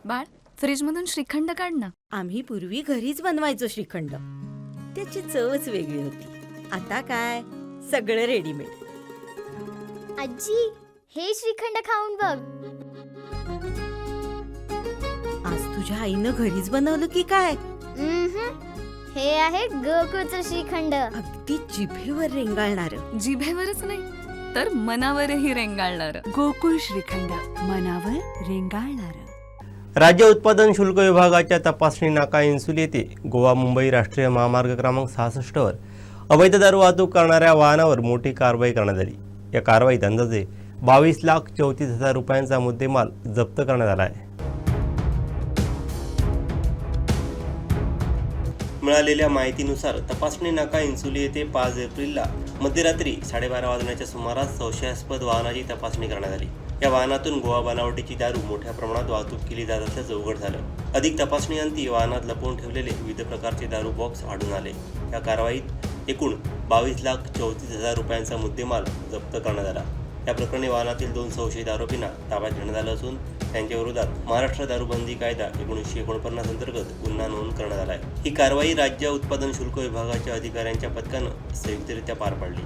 बाळ, फ्रीजमधून श्रीखंड काढ ना. आम्ही पूर्वी घरीच बनवायचो श्रीखंड. त्याची चवच वेगळी होती. आता काय सगळं रेडीमेड. आजी, हे श्रीखंड खाऊन बघ. आज तुझ्या आईनं घरीच बनवलं की काय? हे आहे गोकुळचं श्रीखंड. अगदी जिभेवर रेंगाळणार. जिभेवरच नाही तर मनावरही रेंगाळणार. गोकुळ श्रीखंड, मनावर रेंगाळणार. राज्य उत्पादन शुल्क विभागाच्या तपासणी नाका इन्सुल येथे गोवा मुंबई राष्ट्रीय महामार्ग क्रमांक 66 वर अवैध दारू वाहतूक करणाऱ्या वाहनावर मोठी कारवाई करण्यात आली. या कारवाईत अंदाजे 22,34,000 रुपयांचा मुद्देमाल जप्त करण्यात आला आहे. मिळालेल्या माहितीनुसार तपासणी नाका इन्सुली येथे 5 एप्रिलला मध्यरात्री 12:30 वाजण्याच्या सुमारास संशयास्पद वाहनाची तपासणी करण्यात आली. या वाहनातून गोवा बनावटीची दारू मोठ्या प्रमाणात वाहतूक केली जात असल्याचं उघड झालं. अधिक तपासणीअंती वाहनात लपवून ठेवलेले विविध प्रकारचे दारू बॉक्स आढळून आले. या कारवाईत एकूण 22,34,000 रुपयांचा मुद्देमाल जप्त करण्यात आला. या प्रकरणी वाहनातील 2 संशयित आरोपींना ताब्यात घेण्यात आलं असून त्यांच्या विरोधात महाराष्ट्र दारूबंदी कायदा 1949 अंतर्गत गुन्हा नोंद करण्यात आला आहे. ही कारवाई राज्य उत्पादन शुल्क विभागाच्या अधिकाऱ्यांच्या पथकानं संयुक्तरित्या पार पाडली.